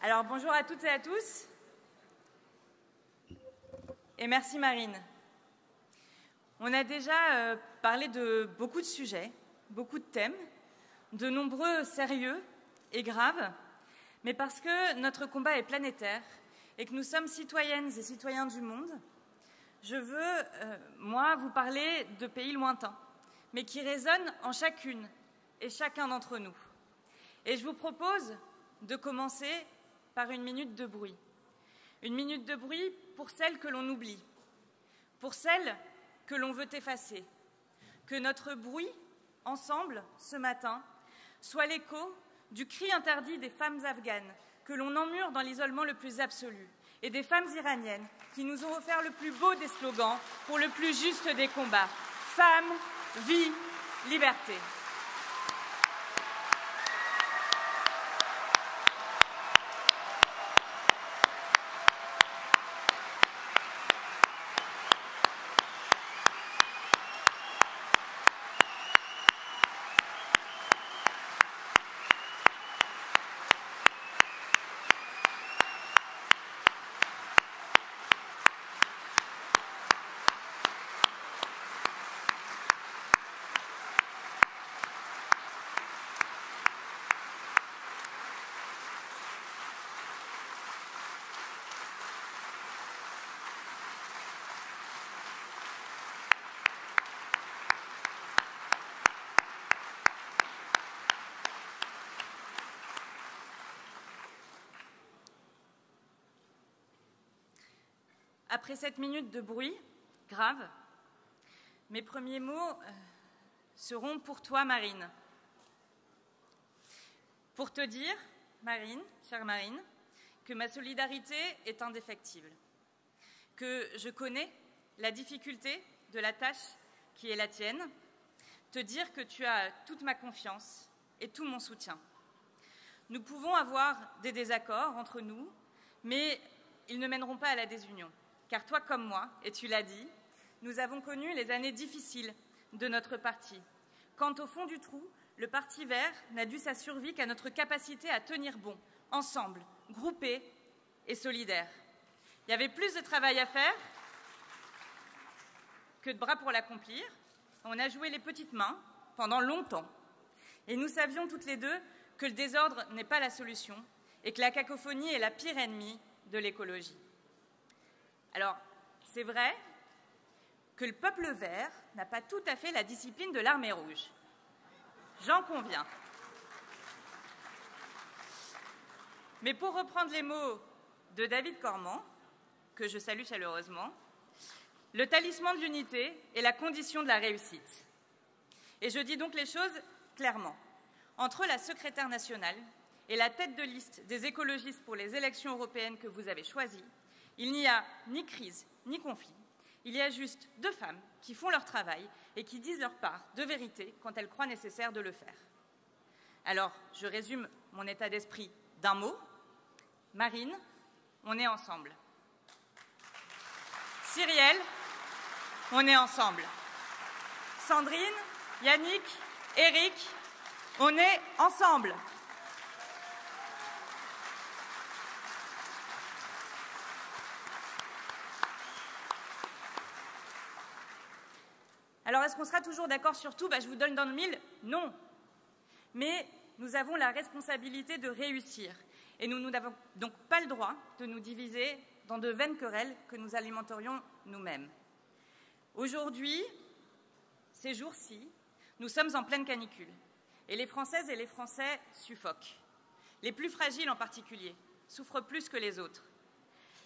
Alors bonjour à toutes et à tous et merci Marine. On a déjà parlé de beaucoup de sujets, beaucoup de thèmes, de nombreux sérieux et graves, mais parce que notre combat est planétaire et que nous sommes citoyennes et citoyens du monde, je veux, moi, vous parler de pays lointains, mais qui résonnent en chacune et chacun d'entre nous. Et je vous propose de commencer par une minute de bruit. Une minute de bruit pour celles que l'on oublie, pour celles que l'on veut effacer. Que notre bruit, ensemble, ce matin, soit l'écho du cri interdit des femmes afghanes que l'on emmure dans l'isolement le plus absolu et des femmes iraniennes qui nous ont offert le plus beau des slogans pour le plus juste des combats. Femmes, vie, liberté. Après cette minute de bruit grave, mes premiers mots seront pour toi, Marine. Pour te dire, Marine, chère Marine, que ma solidarité est indéfectible, que je connais la difficulté de la tâche qui est la tienne, te dire que tu as toute ma confiance et tout mon soutien. Nous pouvons avoir des désaccords entre nous, mais ils ne mèneront pas à la désunion. Car toi comme moi, et tu l'as dit, nous avons connu les années difficiles de notre parti. Quand au fond du trou, le Parti vert n'a dû sa survie qu'à notre capacité à tenir bon, ensemble, groupés et solidaires. Il y avait plus de travail à faire que de bras pour l'accomplir. On a joué les petites mains pendant longtemps. Et nous savions toutes les deux que le désordre n'est pas la solution et que la cacophonie est la pire ennemie de l'écologie. Alors, c'est vrai que le peuple vert n'a pas tout à fait la discipline de l'armée rouge. J'en conviens. Mais pour reprendre les mots de David Cormand, que je salue chaleureusement, le talisman de l'unité est la condition de la réussite. Et je dis donc les choses clairement. Entre la secrétaire nationale et la tête de liste des écologistes pour les élections européennes que vous avez choisies, il n'y a ni crise, ni conflit. Il y a juste deux femmes qui font leur travail et qui disent leur part de vérité quand elles croient nécessaire de le faire. Alors, je résume mon état d'esprit d'un mot. Marine, on est ensemble. Cyrielle, on est ensemble. Sandrine, Yannick, Eric, on est ensemble. Alors, est-ce qu'on sera toujours d'accord sur tout ? Je vous donne dans le mille. Non. Mais nous avons la responsabilité de réussir. Et nous n'avons donc pas le droit de nous diviser dans de vaines querelles que nous alimenterions nous-mêmes. Aujourd'hui, ces jours-ci, nous sommes en pleine canicule. Et les Françaises et les Français suffoquent. Les plus fragiles en particulier souffrent plus que les autres.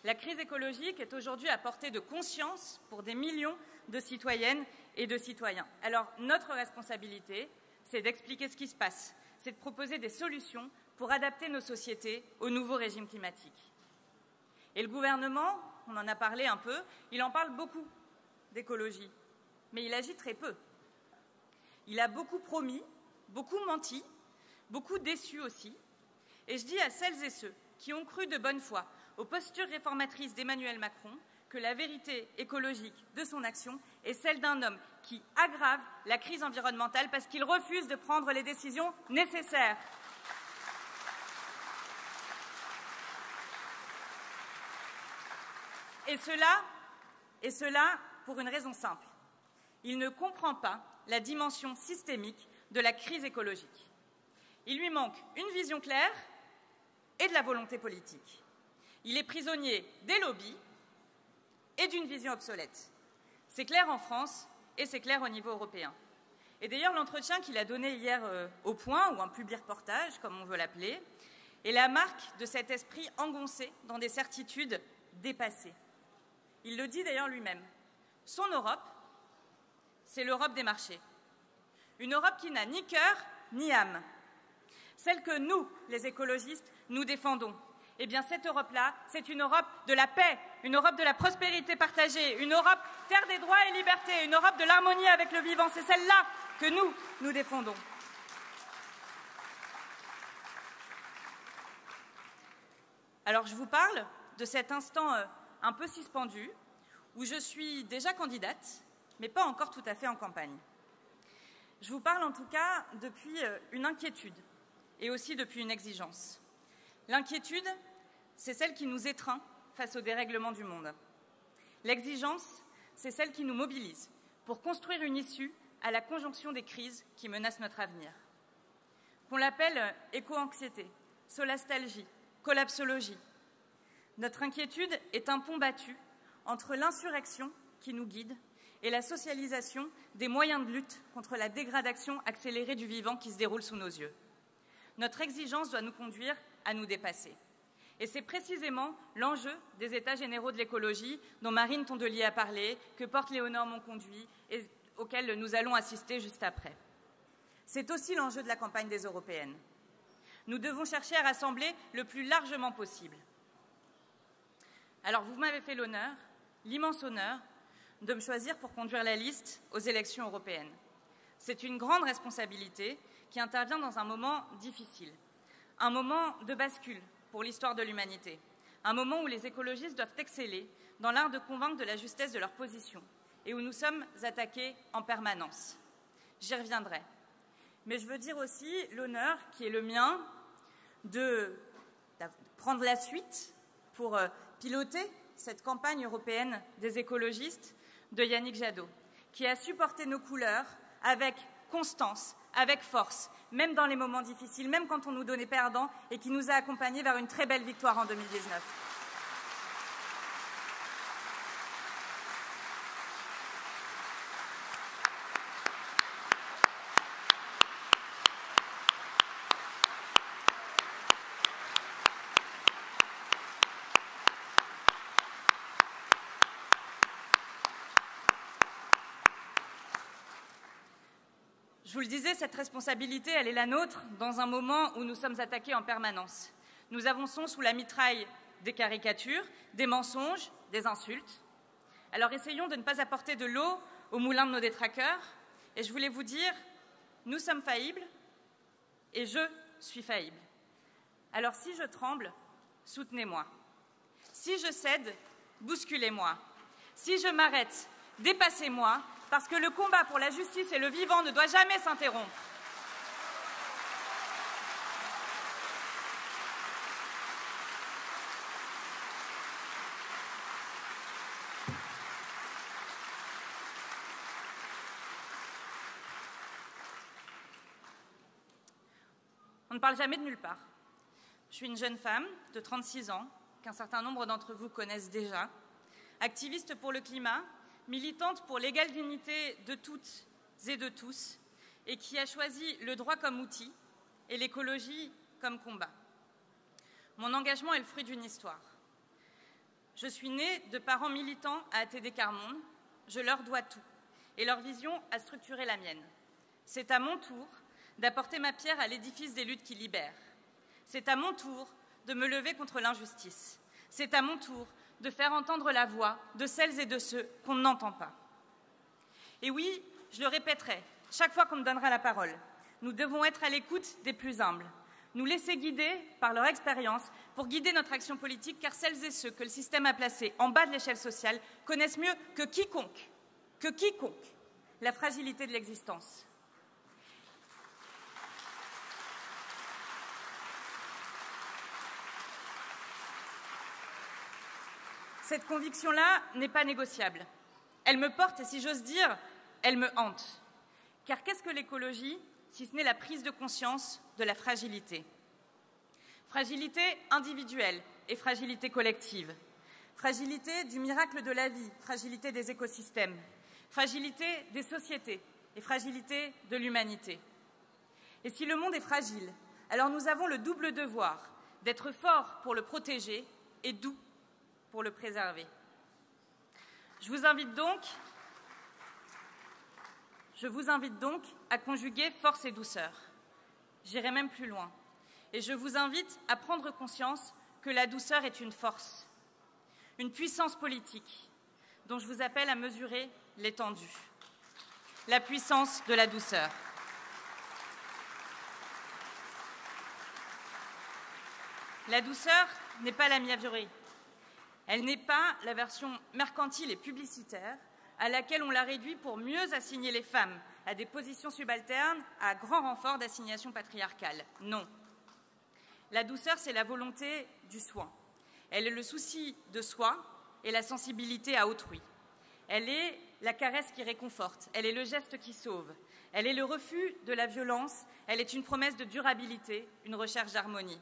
La crise écologique est aujourd'hui à portée de conscience pour des millions de citoyennes et de citoyens. Alors, notre responsabilité, c'est d'expliquer ce qui se passe, c'est de proposer des solutions pour adapter nos sociétés au nouveau régime climatique. Et le gouvernement, on en a parlé un peu, il en parle beaucoup d'écologie, mais il agit très peu. Il a beaucoup promis, beaucoup menti, beaucoup déçu aussi. Et je dis à celles et ceux qui ont cru de bonne foi aux postures réformatrices d'Emmanuel Macron que la vérité écologique de son action est celle d'un homme qui aggrave la crise environnementale parce qu'il refuse de prendre les décisions nécessaires. Et cela pour une raison simple. Il ne comprend pas la dimension systémique de la crise écologique. Il lui manque une vision claire et de la volonté politique. Il est prisonnier des lobbies et d'une vision obsolète. C'est clair en France et c'est clair au niveau européen. Et d'ailleurs, l'entretien qu'il a donné hier au Point, ou un publi-reportage, comme on veut l'appeler, est la marque de cet esprit engoncé dans des certitudes dépassées. Il le dit d'ailleurs lui-même. Son Europe, c'est l'Europe des marchés. Une Europe qui n'a ni cœur ni âme. Celle que nous, les écologistes, nous défendons. Eh bien, cette Europe-là, c'est une Europe de la paix, une Europe de la prospérité partagée, une Europe terre des droits et libertés, une Europe de l'harmonie avec le vivant. C'est celle-là que nous défendons. Alors, je vous parle de cet instant un peu suspendu, où je suis déjà candidate, mais pas encore tout à fait en campagne. Je vous parle en tout cas depuis une inquiétude et aussi depuis une exigence. L'inquiétude, c'est celle qui nous étreint face au dérèglement du monde. L'exigence, c'est celle qui nous mobilise pour construire une issue à la conjonction des crises qui menacent notre avenir. Qu'on l'appelle éco-anxiété, solastalgie, collapsologie. Notre inquiétude est un pont battu entre l'insurrection qui nous guide et la socialisation des moyens de lutte contre la dégradation accélérée du vivant qui se déroule sous nos yeux. Notre exigence doit nous conduire à nous dépasser. Et c'est précisément l'enjeu des États généraux de l'écologie dont Marine Tondelier a parlé, que porte Léonore Monconduit et auquel nous allons assister juste après. C'est aussi l'enjeu de la campagne des européennes. Nous devons chercher à rassembler le plus largement possible. Alors, vous m'avez fait l'honneur, l'immense honneur, de me choisir pour conduire la liste aux élections européennes. C'est une grande responsabilité qui intervient dans un moment difficile, un moment de bascule pour l'histoire de l'humanité, un moment où les écologistes doivent exceller dans l'art de convaincre de la justesse de leur position et où nous sommes attaqués en permanence. J'y reviendrai. Mais je veux dire aussi l'honneur qui est le mien de prendre la suite pour piloter cette campagne européenne des écologistes de Yannick Jadot, qui a supporté nos couleurs avec constance, avec force, même dans les moments difficiles, même quand on nous donnait perdant, et qui nous a accompagnés vers une très belle victoire en 2019. Je vous le disais, cette responsabilité, elle est la nôtre dans un moment où nous sommes attaqués en permanence. Nous avançons sous la mitraille des caricatures, des mensonges, des insultes. Alors essayons de ne pas apporter de l'eau au moulin de nos détraqueurs. Et je voulais vous dire, nous sommes faillibles et je suis faillible. Alors si je tremble, soutenez-moi. Si je cède, bousculez-moi. Si je m'arrête, dépassez-moi. Parce que le combat pour la justice et le vivant ne doit jamais s'interrompre. On ne parle jamais de nulle part. Je suis une jeune femme de 36 ans, qu'un certain nombre d'entre vous connaissent déjà, activiste pour le climat, militante pour l'égale dignité de toutes et de tous, et qui a choisi le droit comme outil et l'écologie comme combat. Mon engagement est le fruit d'une histoire. Je suis née de parents militants à ATD Quart Monde. Je leur dois tout, et leur vision a structuré la mienne. C'est à mon tour d'apporter ma pierre à l'édifice des luttes qui libèrent. C'est à mon tour de me lever contre l'injustice. C'est à mon tour de faire entendre la voix de celles et de ceux qu'on n'entend pas. Et oui, je le répéterai, chaque fois qu'on me donnera la parole, nous devons être à l'écoute des plus humbles, nous laisser guider par leur expérience pour guider notre action politique, car celles et ceux que le système a placés en bas de l'échelle sociale connaissent mieux que quiconque, la fragilité de l'existence. Cette conviction-là n'est pas négociable. Elle me porte et, si j'ose dire, elle me hante. Car qu'est-ce que l'écologie, si ce n'est la prise de conscience de la fragilité? Fragilité individuelle et fragilité collective. Fragilité du miracle de la vie, fragilité des écosystèmes. Fragilité des sociétés et fragilité de l'humanité. Et si le monde est fragile, alors nous avons le double devoir d'être forts pour le protéger et doux pour le préserver. Je vous invite donc à conjuguer force et douceur. J'irai même plus loin. Et je vous invite à prendre conscience que la douceur est une force, une puissance politique dont je vous appelle à mesurer l'étendue. La puissance de la douceur. La douceur n'est pas la mièvrerie. Elle n'est pas la version mercantile et publicitaire à laquelle on la réduit pour mieux assigner les femmes à des positions subalternes à grand renfort d'assignation patriarcale. Non. La douceur, c'est la volonté du soin. Elle est le souci de soi et la sensibilité à autrui. Elle est la caresse qui réconforte. Elle est le geste qui sauve. Elle est le refus de la violence. Elle est une promesse de durabilité, une recherche d'harmonie.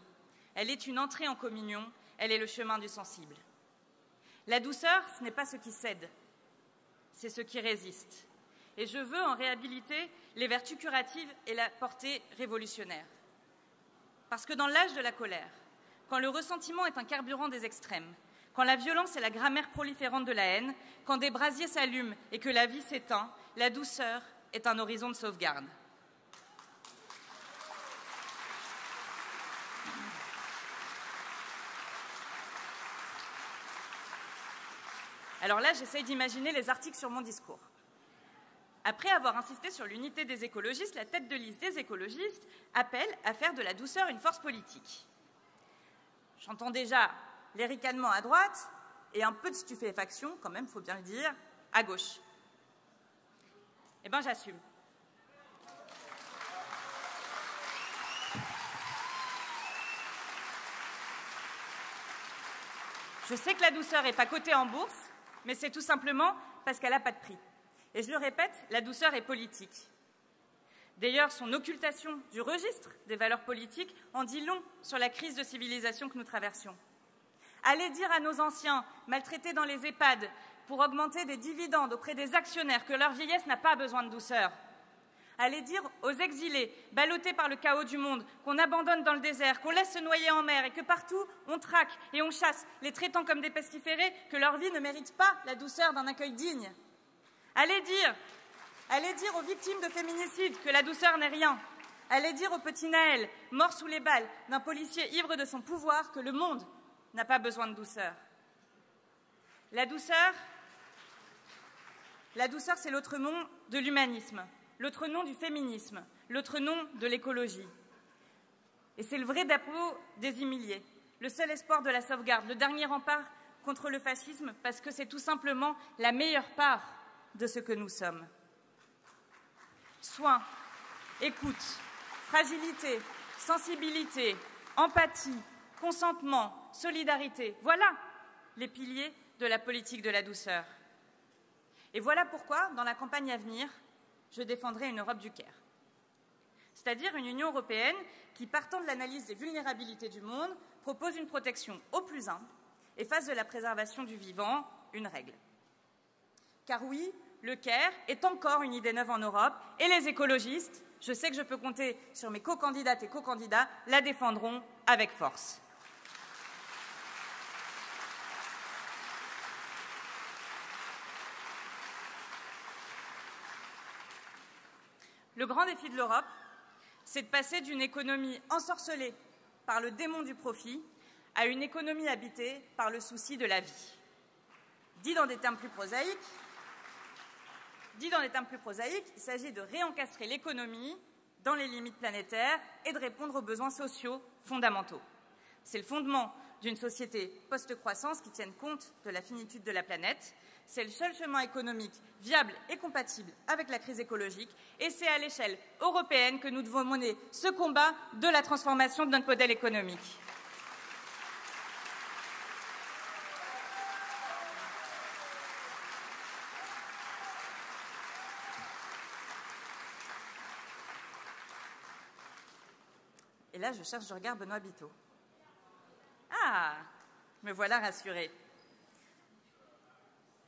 Elle est une entrée en communion. Elle est le chemin du sensible. La douceur, ce n'est pas ce qui cède, c'est ce qui résiste. Et je veux en réhabiliter les vertus curatives et la portée révolutionnaire. Parce que dans l'âge de la colère, quand le ressentiment est un carburant des extrêmes, quand la violence est la grammaire proliférante de la haine, quand des brasiers s'allument et que la vie s'éteint, la douceur est un horizon de sauvegarde. Alors là, j'essaye d'imaginer les articles sur mon discours. Après avoir insisté sur l'unité des écologistes, la tête de liste des écologistes appelle à faire de la douceur une force politique. J'entends déjà les ricanements à droite et un peu de stupéfaction, quand même, il faut bien le dire, à gauche. Eh bien, j'assume. Je sais que la douceur n'est pas cotée en bourse, mais c'est tout simplement parce qu'elle n'a pas de prix. Et je le répète, la douceur est politique. D'ailleurs, son occultation du registre des valeurs politiques en dit long sur la crise de civilisation que nous traversions. Allez dire à nos anciens, maltraités dans les EHPAD, pour augmenter des dividendes auprès des actionnaires, que leur vieillesse n'a pas besoin de douceur. Allez dire aux exilés, ballottés par le chaos du monde, qu'on abandonne dans le désert, qu'on laisse se noyer en mer et que partout on traque et on chasse, les traitant comme des pestiférés, que leur vie ne mérite pas la douceur d'un accueil digne. Allez dire aux victimes de féminicide que la douceur n'est rien. Allez dire au petit Naël, mort sous les balles d'un policier ivre de son pouvoir, que le monde n'a pas besoin de douceur. La douceur, c'est l'autre nom de l'humanisme, l'autre nom du féminisme, l'autre nom de l'écologie. Et c'est le vrai drapeau des humiliés, le seul espoir de la sauvegarde, le dernier rempart contre le fascisme, parce que c'est tout simplement la meilleure part de ce que nous sommes. Soin, écoute, fragilité, sensibilité, empathie, consentement, solidarité, voilà les piliers de la politique de la douceur. Et voilà pourquoi, dans la campagne à venir, je défendrai une Europe du Caire. C'est-à-dire une Union européenne qui, partant de l'analyse des vulnérabilités du monde, propose une protection au plus humble et fasse de la préservation du vivant une règle. Car oui, le Caire est encore une idée neuve en Europe et les écologistes, je sais que je peux compter sur mes co-candidates et co-candidats, la défendront avec force. Le grand défi de l'Europe, c'est de passer d'une économie ensorcelée par le démon du profit à une économie habitée par le souci de la vie. Dit dans des termes plus prosaïques, il s'agit de réencastrer l'économie dans les limites planétaires et de répondre aux besoins sociaux fondamentaux. C'est le fondement d'une société post-croissance qui tienne compte de la finitude de la planète. C'est le seul chemin économique viable et compatible avec la crise écologique. Et c'est à l'échelle européenne que nous devons mener ce combat de la transformation de notre modèle économique. Et là, je cherche du regard Benoît Biteau. Ah, me voilà rassurée.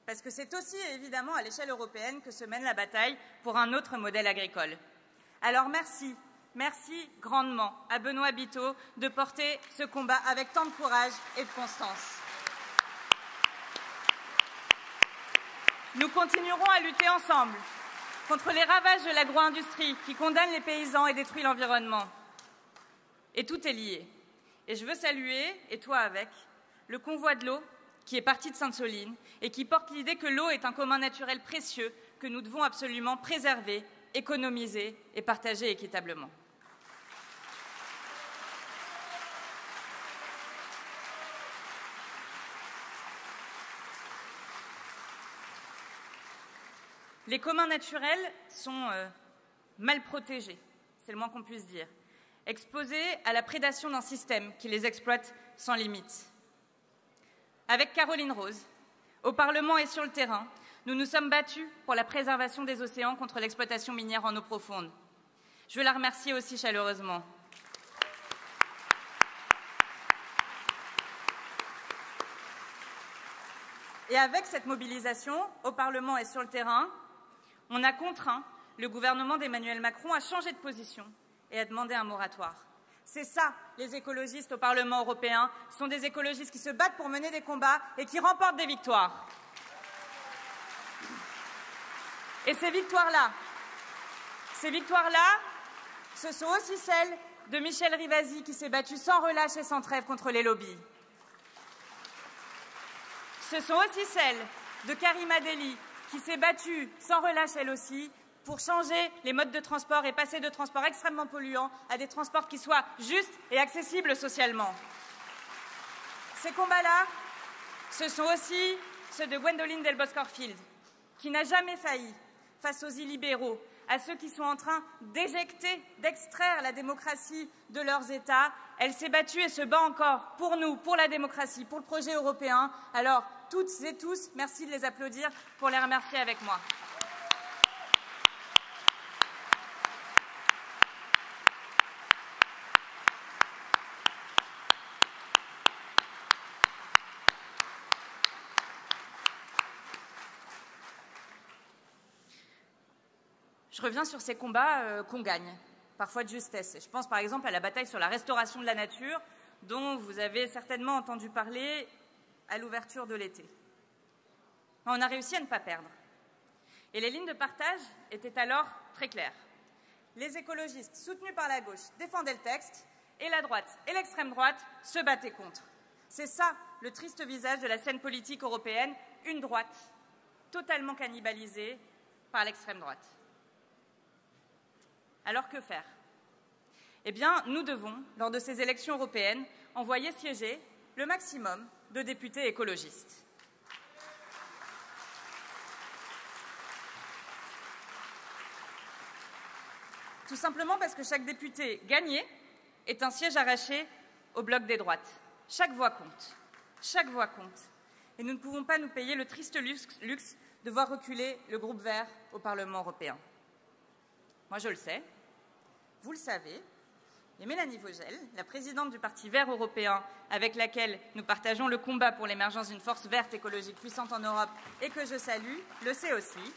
Parce que c'est aussi évidemment à l'échelle européenne que se mène la bataille pour un autre modèle agricole. Alors merci grandement à Benoît Biteau de porter ce combat avec tant de courage et de constance. Nous continuerons à lutter ensemble contre les ravages de l'agro-industrie qui condamnent les paysans et détruit l'environnement. Et tout est lié. Et je veux saluer, et toi avec, le convoi de l'eau qui est parti de Sainte-Soline et qui porte l'idée que l'eau est un commun naturel précieux que nous devons absolument préserver, économiser et partager équitablement. Les communs naturels sont mal protégés, c'est le moins qu'on puisse dire, exposés à la prédation d'un système qui les exploite sans limite. Avec Caroline Rose, au Parlement et sur le terrain, nous nous sommes battus pour la préservation des océans contre l'exploitation minière en eau profonde. Je veux la remercier aussi chaleureusement. Et avec cette mobilisation, au Parlement et sur le terrain, on a contraint le gouvernement d'Emmanuel Macron à changer de position et à demander un moratoire. C'est ça, les écologistes au Parlement européen, sont des écologistes qui se battent pour mener des combats et qui remportent des victoires. Et ces victoires-là, ce sont aussi celles de Michel Rivasi qui s'est battu sans relâche et sans trêve contre les lobbies. Ce sont aussi celles de Karima Delli qui s'est battue sans relâche elle aussi pour changer les modes de transport et passer de transports extrêmement polluants à des transports qui soient justes et accessibles socialement. Ces combats-là, ce sont aussi ceux de Gwendoline Delbos-Corfield, qui n'a jamais failli face aux illibéraux, à ceux qui sont en train d'éjecter, d'extraire la démocratie de leurs États. Elle s'est battue et se bat encore pour nous, pour la démocratie, pour le projet européen. Alors, toutes et tous, merci de les applaudir pour les remercier avec moi. Je reviens sur ces combats qu'on gagne, parfois de justesse. Je pense par exemple à la bataille sur la restauration de la nature, dont vous avez certainement entendu parler à l'ouverture de l'été. On a réussi à ne pas perdre. Et les lignes de partage étaient alors très claires. Les écologistes soutenus par la gauche défendaient le texte, et la droite et l'extrême droite se battaient contre. C'est ça le triste visage de la scène politique européenne, une droite totalement cannibalisée par l'extrême droite. Alors que faire? Eh bien, nous devons, lors de ces élections européennes, envoyer siéger le maximum de députés écologistes. Tout simplement parce que chaque député gagné est un siège arraché au bloc des droites. Chaque voix compte. Chaque voix compte. Et nous ne pouvons pas nous payer le triste luxe de voir reculer le groupe Vert au Parlement européen. Moi, je le sais, vous le savez, et Mélanie Vogel, la présidente du Parti vert européen, avec laquelle nous partageons le combat pour l'émergence d'une force verte écologique puissante en Europe et que je salue, le sait aussi.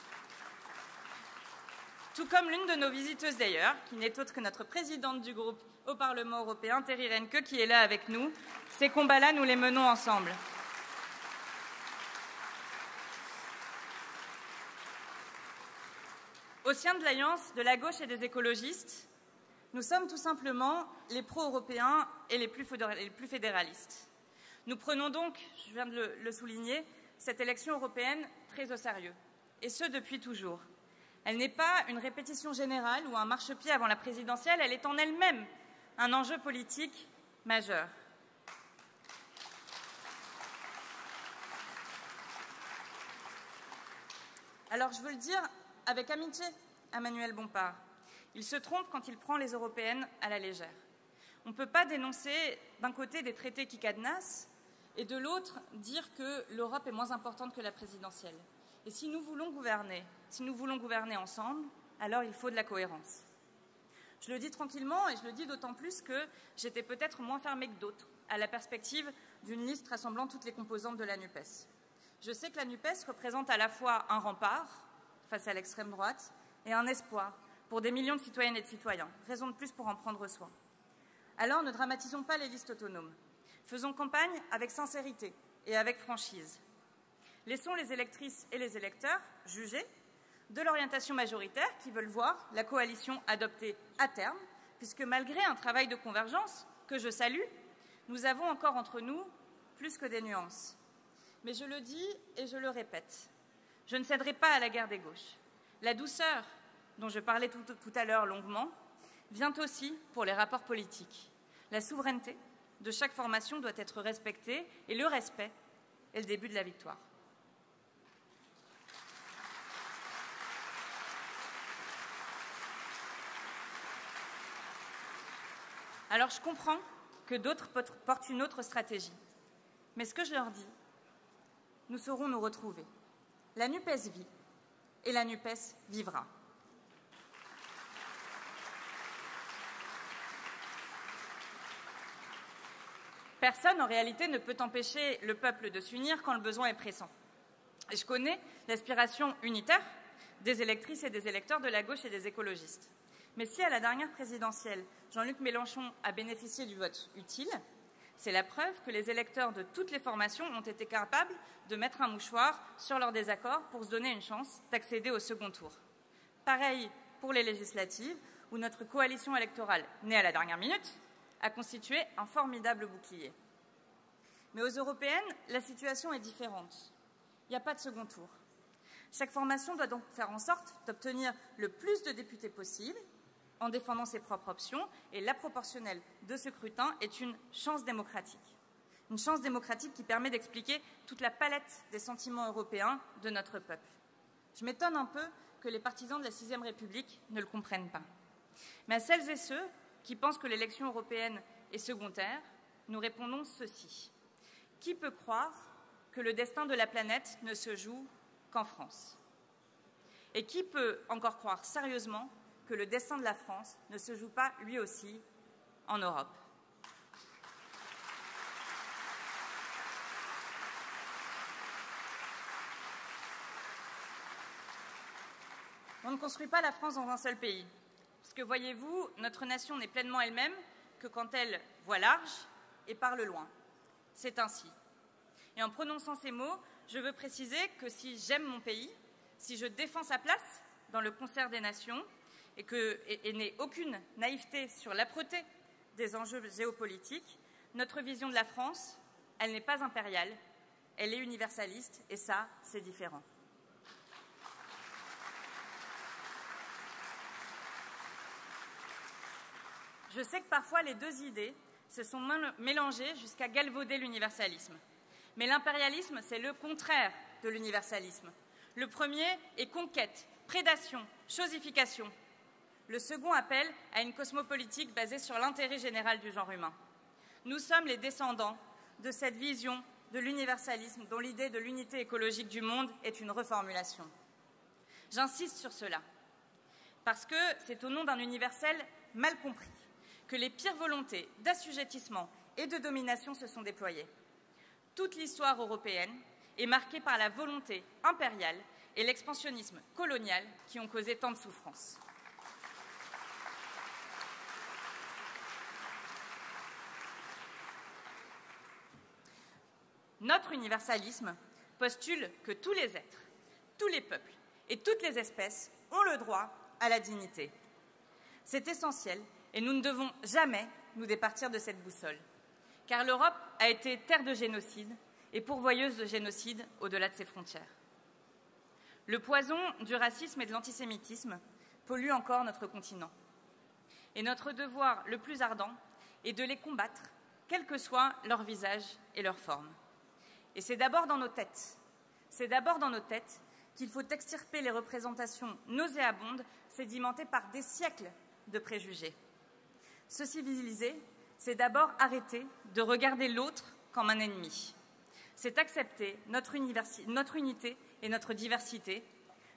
Tout comme l'une de nos visiteuses d'ailleurs, qui n'est autre que notre présidente du groupe au Parlement européen, Terry Renke, qui est là avec nous. Ces combats-là, nous les menons ensemble. Au sein de l'Alliance de la gauche et des écologistes, nous sommes tout simplement les pro-européens et les plus fédéralistes. Nous prenons donc, je viens de le souligner, cette élection européenne très au sérieux, et ce depuis toujours. Elle n'est pas une répétition générale ou un marchepied avant la présidentielle, elle est en elle-même un enjeu politique majeur. Alors, je veux le dire avec amitié à Manuel Bompard. Il se trompe quand il prend les européennes à la légère. On ne peut pas dénoncer d'un côté des traités qui cadenassent et de l'autre dire que l'Europe est moins importante que la présidentielle. Et si nous voulons gouverner ensemble, alors il faut de la cohérence. Je le dis tranquillement et je le dis d'autant plus que j'étais peut-être moins fermée que d'autres à la perspective d'une liste rassemblant toutes les composantes de la NUPES. Je sais que la NUPES représente à la fois un rempart face à l'extrême droite et un espoir pour des millions de citoyennes et de citoyens, raison de plus pour en prendre soin. Alors ne dramatisons pas les listes autonomes. Faisons campagne avec sincérité et avec franchise. Laissons les électrices et les électeurs juger de l'orientation majoritaire qu'ils veulent voir la coalition adopter à terme, puisque malgré un travail de convergence que je salue, nous avons encore entre nous plus que des nuances. Mais je le dis et je le répète, je ne céderai pas à la guerre des gauches. La douceur dont je parlais tout à l'heure longuement vient aussi pour les rapports politiques. La souveraineté de chaque formation doit être respectée et le respect est le début de la victoire. Alors je comprends que d'autres portent une autre stratégie. Mais ce que je leur dis, nous saurons nous retrouver. La NUPES vit et la NUPES vivra. Personne, en réalité, ne peut empêcher le peuple de s'unir quand le besoin est pressant. Et je connais l'aspiration unitaire des électrices et des électeurs de la gauche et des écologistes. Mais si à la dernière présidentielle, Jean-Luc Mélenchon a bénéficié du vote utile, c'est la preuve que les électeurs de toutes les formations ont été capables de mettre un mouchoir sur leur désaccord pour se donner une chance d'accéder au second tour. Pareil pour les législatives, où notre coalition électorale, née à la dernière minute, a constitué un formidable bouclier. Mais aux européennes, la situation est différente. Il n'y a pas de second tour. Chaque formation doit donc faire en sorte d'obtenir le plus de députés possible en défendant ses propres options, et la proportionnelle de ce scrutin est une chance démocratique. Une chance démocratique qui permet d'expliquer toute la palette des sentiments européens de notre peuple. Je m'étonne un peu que les partisans de la 6e République ne le comprennent pas. Mais à celles et ceux qui pensent que l'élection européenne est secondaire, nous répondons ceci. Qui peut croire que le destin de la planète ne se joue qu'en France? Et qui peut encore croire sérieusement que le destin de la France ne se joue pas, lui aussi, en Europe? On ne construit pas la France dans un seul pays. Parce que, voyez-vous, notre nation n'est pleinement elle-même que quand elle voit large et parle loin. C'est ainsi. Et en prononçant ces mots, je veux préciser que si j'aime mon pays, si je défends sa place dans le concert des nations, et n'ai aucune naïveté sur l'âpreté des enjeux géopolitiques, notre vision de la France, elle n'est pas impériale, elle est universaliste, et ça, c'est différent. Je sais que parfois les deux idées se sont mélangées jusqu'à galvauder l'universalisme. Mais l'impérialisme, c'est le contraire de l'universalisme. Le premier est conquête, prédation, chosification. Le second appelle à une cosmopolitique basée sur l'intérêt général du genre humain. Nous sommes les descendants de cette vision de l'universalisme dont l'idée de l'unité écologique du monde est une reformulation. J'insiste sur cela, parce que c'est au nom d'un universel mal compris que les pires volontés d'assujettissement et de domination se sont déployées. Toute l'histoire européenne est marquée par la volonté impériale et l'expansionnisme colonial qui ont causé tant de souffrances. Notre universalisme postule que tous les êtres, tous les peuples et toutes les espèces ont le droit à la dignité. C'est essentiel et nous ne devons jamais nous départir de cette boussole, car l'Europe a été terre de génocide et pourvoyeuse de génocide au-delà de ses frontières. Le poison du racisme et de l'antisémitisme pollue encore notre continent. Et notre devoir le plus ardent est de les combattre, quel que soit leur visage et leur forme. Et c'est d'abord dans nos têtes, qu'il faut extirper les représentations nauséabondes sédimentées par des siècles de préjugés. Se civiliser, c'est d'abord arrêter de regarder l'autre comme un ennemi. C'est accepter notre unité et notre diversité,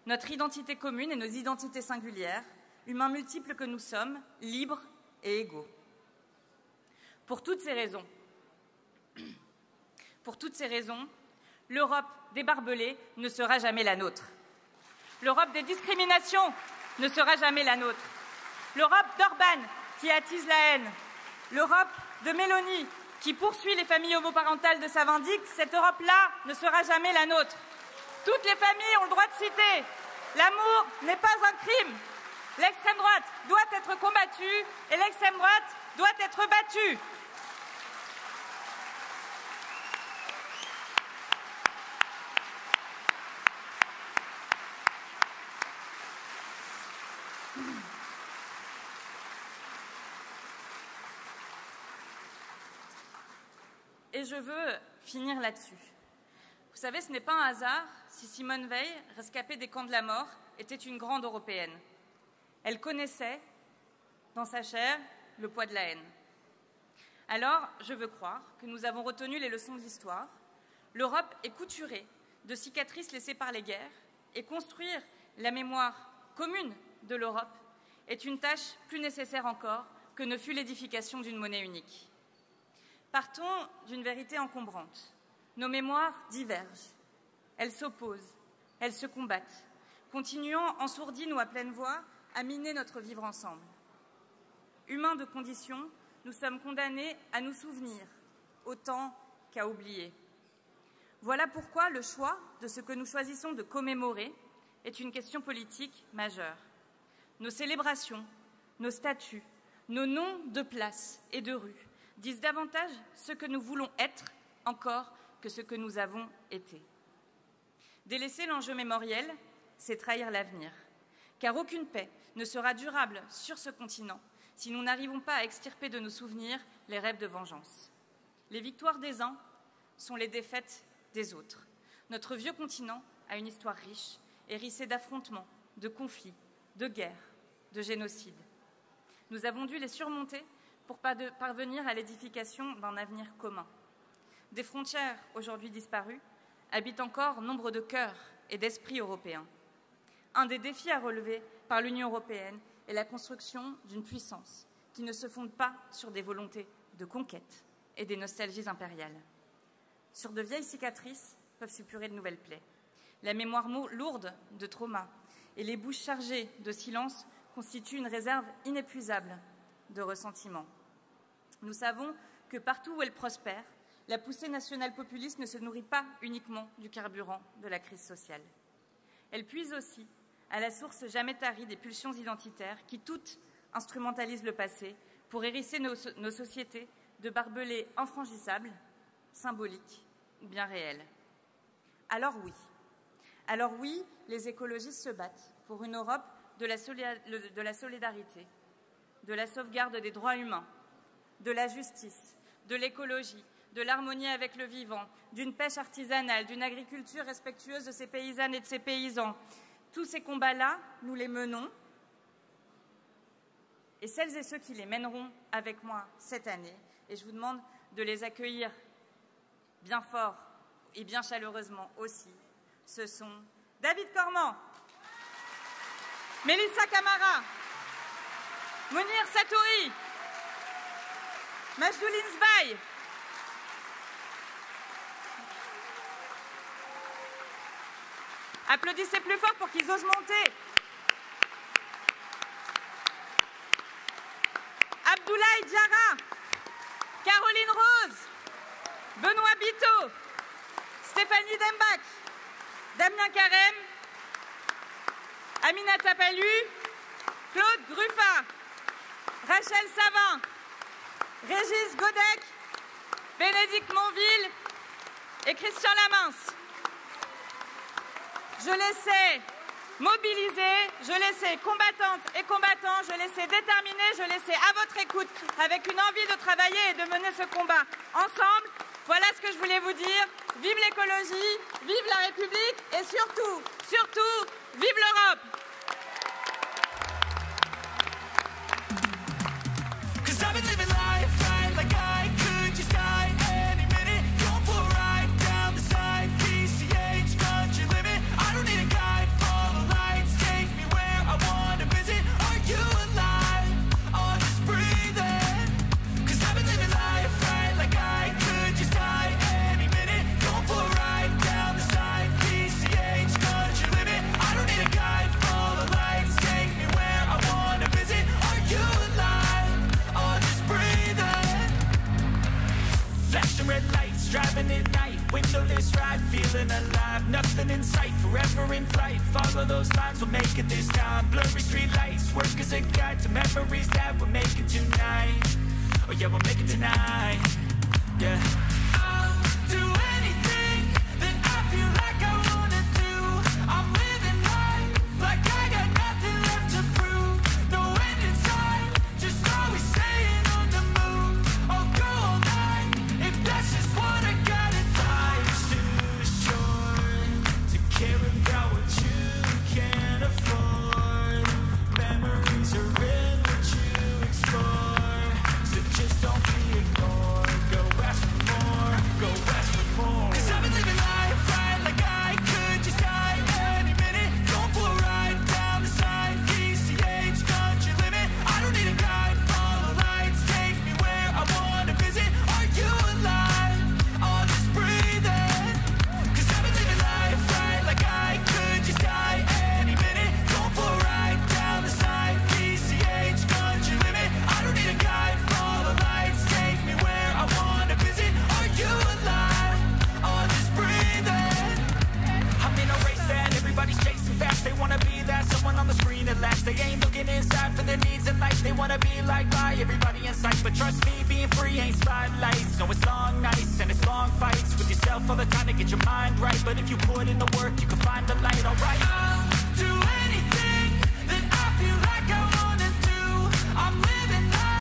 notre identité commune et nos identités singulières, humains multiples que nous sommes, libres et égaux. Pour toutes ces raisons, l'Europe des barbelés ne sera jamais la nôtre. L'Europe des discriminations ne sera jamais la nôtre. L'Europe d'Orban qui attise la haine. L'Europe de Mélanie qui poursuit les familles homoparentales de sa vindicte, cette Europe-là ne sera jamais la nôtre. Toutes les familles ont le droit de citer. L'amour n'est pas un crime. L'extrême droite doit être combattue et l'extrême droite doit être battue. Et je veux finir là-dessus. Vous savez, ce n'est pas un hasard si Simone Veil, rescapée des camps de la mort, était une grande européenne. Elle connaissait, dans sa chair, le poids de la haine. Alors, je veux croire que nous avons retenu les leçons de l'histoire. L'Europe est couturée de cicatrices laissées par les guerres, et construire la mémoire commune de l'Europe est une tâche plus nécessaire encore que ne fut l'édification d'une monnaie unique. Partons d'une vérité encombrante. Nos mémoires divergent, elles s'opposent, elles se combattent, continuant en sourdine ou à pleine voix à miner notre vivre ensemble. Humains de condition, nous sommes condamnés à nous souvenir autant qu'à oublier. Voilà pourquoi le choix de ce que nous choisissons de commémorer est une question politique majeure. Nos célébrations, nos statuts, nos noms de places et de rues disent davantage ce que nous voulons être encore que ce que nous avons été. Délaisser l'enjeu mémoriel, c'est trahir l'avenir, car aucune paix ne sera durable sur ce continent si nous n'arrivons pas à extirper de nos souvenirs les rêves de vengeance. Les victoires des uns sont les défaites des autres. Notre vieux continent a une histoire riche, hérissée d'affrontements, de conflits, de guerres, de génocides. Nous avons dû les surmonter pour parvenir à l'édification d'un avenir commun. Des frontières aujourd'hui disparues habitent encore nombre de cœurs et d'esprits européens. Un des défis à relever par l'Union européenne est la construction d'une puissance qui ne se fonde pas sur des volontés de conquête et des nostalgies impériales. Sur de vieilles cicatrices peuvent suppurer de nouvelles plaies. La mémoire lourde de traumas et les bouches chargées de silence constituent une réserve inépuisable de ressentiments. Nous savons que partout où elle prospère, la poussée nationale populiste ne se nourrit pas uniquement du carburant de la crise sociale. Elle puise aussi à la source jamais tarie des pulsions identitaires qui toutes instrumentalisent le passé pour hérisser nos sociétés de barbelés infranchissables, symboliques ou bien réels. Alors oui, les écologistes se battent pour une Europe de la solidarité, de la sauvegarde des droits humains, de la justice, de l'écologie, de l'harmonie avec le vivant, d'une pêche artisanale, d'une agriculture respectueuse de ses paysannes et de ses paysans. Tous ces combats-là, nous les menons. Et celles et ceux qui les mèneront avec moi cette année, et je vous demande de les accueillir bien fort et bien chaleureusement aussi, ce sont David Cormand, Mélissa Camara, Mounir Satouri, Majdoulin Zbaï, applaudissez plus fort pour qu'ils osent monter. Abdoulaye Diarra, Caroline Rose, Benoît Biteau, Stéphanie Dembach, Damien Carême, Aminata Palu, Claude Gruffat, Rachel Savin, Régis Godec, Bénédicte Monville et Christian Lamince. Je les sais mobilisés, je les sais combattantes et combattants, je les sais déterminés, je les sais à votre écoute, avec une envie de travailler et de mener ce combat ensemble. Voilà ce que je voulais vous dire. Vive l'écologie, vive la République et surtout, vive l'Europe! You this ride, feeling alive. Nothing in sight, forever in flight. Follow those lines, we'll make it this time. Blurry street lights, work as a guide to memories that we're making tonight. Oh yeah, we'll make it tonight. Yeah. I'll do anything that I feel like I wanna do. I'm living life like I got nothing left to prove. No end in sight, just always staying on the move. I'll go all night if that's just what I got. Life's too short to care about what you can't afford. Memories are in what you explore, so just don't be ignored. Go ask for more, go ask for more. 'Cause I've been living life right like I could just die any minute. Going for a ride down the side, PCH country limit. I don't need a guide, follow lights, take me where I wanna visit. Are you alive? Or just breathing? 'Cause I've been living life right like I could just die any minute. Going for a ride down the side, PCH country limit. I don't need a guide, follow lights, take me where I wanna visit. Are you alive? Or just breathing? I'm in a race that everybody's chasing fast. They wanna be that someone on the screen at last. They ain't looking inside for their needs in life. They wanna be like by everybody in sight. But trust me, being free ain't spotlights. No, it's long nights and it's long fights with yourself all the time to get your mind right. But if you put in the work, you can find the light, alright? I'll do it.